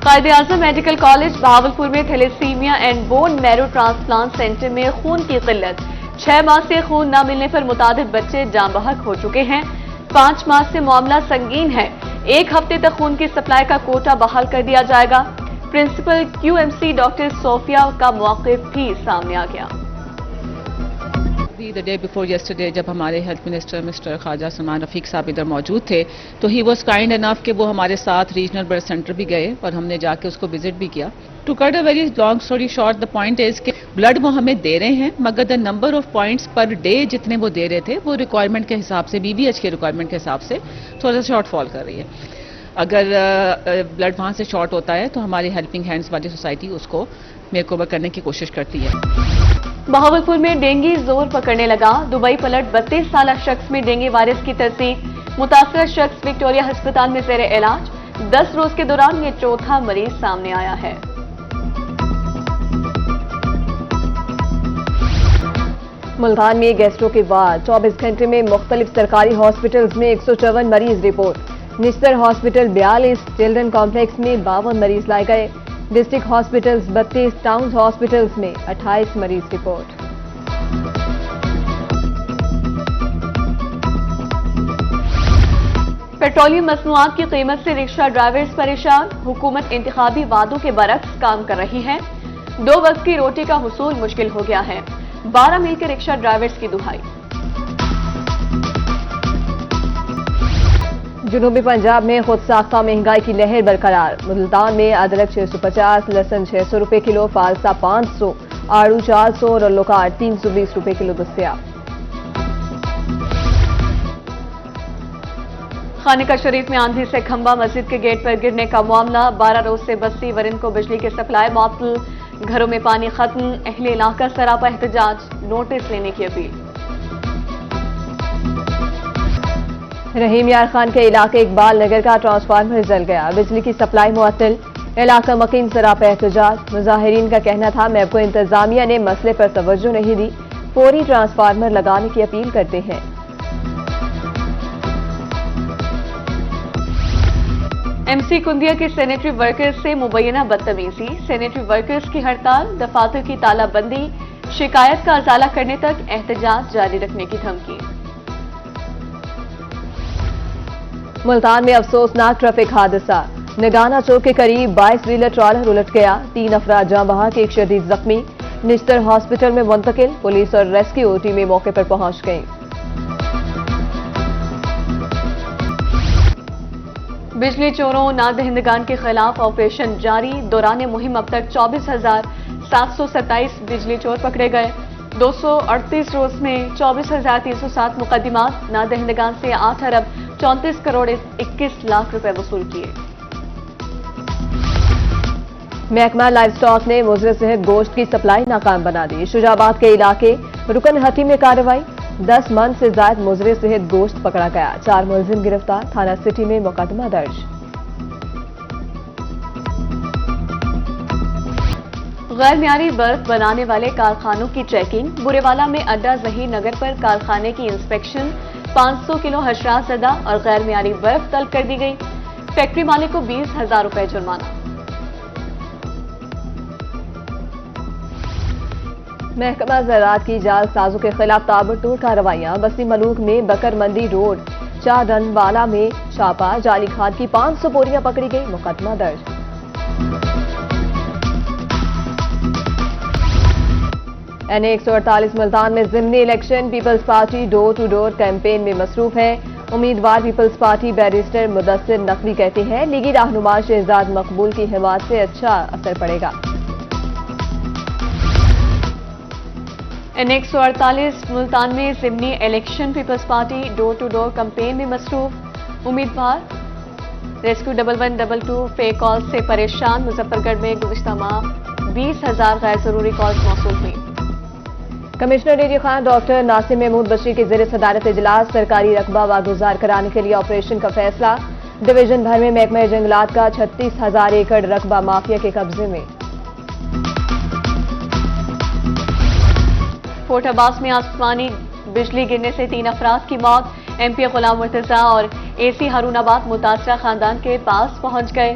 Quaid Azam medical college Bahawalpur میں thalassemia and bone marrow transplant centre میں خون کی قلت، 6 ماہ سے خون نہ ملنے پر متعدد بچے جاں بحق ہو چکے ہیں۔ 5 ماہ سے معاملہ سنگین ہے، 1 ہفتے تک خون کی سپلائی کا کوٹا بحال کر دیا جائے گا۔ پرنسپل QMC ڈاکٹر صوفیہ کا موقف بھی سامنے آ گیا۔ The day before yesterday جب ہمارے ہیلتھ منسٹر مسٹر خواجہ سلمان رفیق صاحب ادھر موجود تھے تو ہی واز کائنڈ انف کہ وہ ہمارے ساتھ ریجنل بلڈ سینٹر بھی گئے اور ہم نے جا کے اس کو وزٹ بھی کیا۔ To cut a very long story short, the point is کہ بلڈ وہ ہمیں دے رہے ہیں مگر the number of points per day جتنے وہ دے رہے تھے وہ ریکوائرمنٹ کے حساب سے BBH کے ریکوائرمنٹ کے حساب سے تھوڑا سا شارٹ فال کر رہی ہے۔ اگر بلڈ وہاں سے شارٹ ہوتا ہے تو ہماری ہیلپنگ ہینڈز والی سوسائٹی اس کو میک اوور کرنے کی کوشش کرتی ہے۔ بہاولپور میں ڈینگی زور پکڑنے لگا، دبئی پلٹ 32 سالہ شخص میں ڈینگی وائرس کی تصدیق، متاثرہ شخص وکٹوریہ ہسپتال میں زیر علاج، 10 روز کے دوران یہ چوتھا مریض سامنے آیا ہے۔ ملتان میں گیسٹرو کے بعد 24 گھنٹے میں مختلف سرکاری ہاسپٹلز میں 154 مریض رپورٹ، نشتر ہاسپٹل 42، چلڈرن کمپلیکس میں 52 مریض لائے گئے، ڈسٹرکٹ ہاسپٹلز 32، ٹاؤن ہاسپٹلز میں 28 مریض رپورٹ۔ پیٹرولیم مصنوعات کی قیمت سے رکشہ ڈرائیورز پریشان، حکومت انتخابی وعدوں کے برعکس کام کر رہی ہے، 2 وقت کی روٹی کا حصول مشکل ہو گیا ہے، 12 میل کے رکشہ ڈرائیورز کی دہائی۔ جنوبی پنجاب میں خود ساختہ مہنگائی کی لہر برقرار، ملتان میں ادرک 650، لہسن 600 روپے کلو، فالسا 500، آڑو 400 اور الوکاٹ 320 روپے کلو دستیاب۔ خانقاہ شریف میں آندھی سے کھمبا مسجد کے گیٹ پر گرنے کا معاملہ، 12 روز سے بستی ورن کو بجلی کی سپلائی معطل، گھروں میں پانی ختم، اہل علاقہ سراپا احتجاج، نوٹس لینے کی اپیل۔ رحیم یار خان کے علاقے اقبال نگر کا ٹرانسفارمر جل گیا، بجلی کی سپلائی معطل، علاقہ مکین سراپا احتجاج، مظاہرین کا کہنا تھا میب کو انتظامیہ نے مسئلے پر توجہ نہیں دی، فوری ٹرانسفارمر لگانے کی اپیل کرتے ہیں۔ MC کندیا کے سینیٹری ورکرز سے مبینہ بدتمیزی، سینیٹری ورکرز کی ہڑتال، دفاتر کی تالہ بندی، شکایت کا ازالہ کرنے تک احتجاج جاری رکھنے کی دھمکی۔ ملتان میں افسوسناک ٹریفک حادثہ، نگانا چوک کے قریب 22 ویلر ٹرالر الٹ گیا، 3 افراد جاں بحق، 1 شدید زخمی، نشتر ہاسپٹل میں منتقل، پولیس اور ریسکیو ٹیمیں موقع پر پہنچ گئیں۔ بجلی چوروں نادہندگان کے خلاف آپریشن جاری، دوران مہم اب تک 24,727 بجلی چور پکڑے گئے، 238 روز میں 24,307 مقدمات، نادہندگان سے 8 ارب 34 کروڑ 21 لاکھ روپے وصول کیے۔ محکمہ لائف سٹاک نے مضر صحت گوشت کی سپلائی ناکام بنا دی، شجاع آباد کے علاقے رکن ہٹی میں کارروائی، 10 من سے زائد مضر صحت گوشت پکڑا گیا، 4 ملزم گرفتار، تھانہ سٹی میں مقدمہ درج۔ غیر معیاری برف بنانے والے کارخانوں کی چیکنگ، برے والا میں اڈا ظہیر نگر پر کارخانے کی انسپیکشن، 500 کلو حشرات زدہ اور غیر معیاری برف طلب کر دی گئی، فیکٹری مالک کو 20,000 روپے جرمانہ۔ محکمہ زراعت کی جال سازوں کے خلاف تابڑتوڑ کارروائیاں، بستی ملوک میں بکر مندی روڈ 4 رن والا میں چھاپا، جعلی کھاد کی 500 بوریاں پکڑی گئی، مقدمہ درج۔ NA 148 ملتان میں ضمنی election, Peoples Party door to door campaign میں مصروف ہے، امیدوار Peoples Party barrister Mudassar Naqvi کہتے ہیں لیگی رہنما شہزاد مقبول کی حمایت سے اچھا اثر پڑے گا۔ NA 148 ملتان میں ضمنی election, Peoples Party door to door campaign میں مصروف، امیدوار ریسکیو 1122 فیک کال سے پریشان، مظفر گڑھ میں گزشتہ ماہ 20,000 غیر ضروری کالز موصول ہوئی۔ کمشنر ڈی خان ڈاکٹر ناصر محمود بشیر کی زیر صدارت اجلاس، سرکاری رقبہ واگزار کرانے کے لیے آپریشن کا فیصلہ، ڈویژن بھر میں محکمہ جنگلات کا 36,000 ایکڑ رقبہ مافیا کے قبضے میں۔ فورٹ عباس میں آسمانی بجلی گرنے سے 3 افراد کی موت، MP غلام مرتضیٰ اور AC ہارون آباد متاثرہ خاندان کے پاس پہنچ گئے،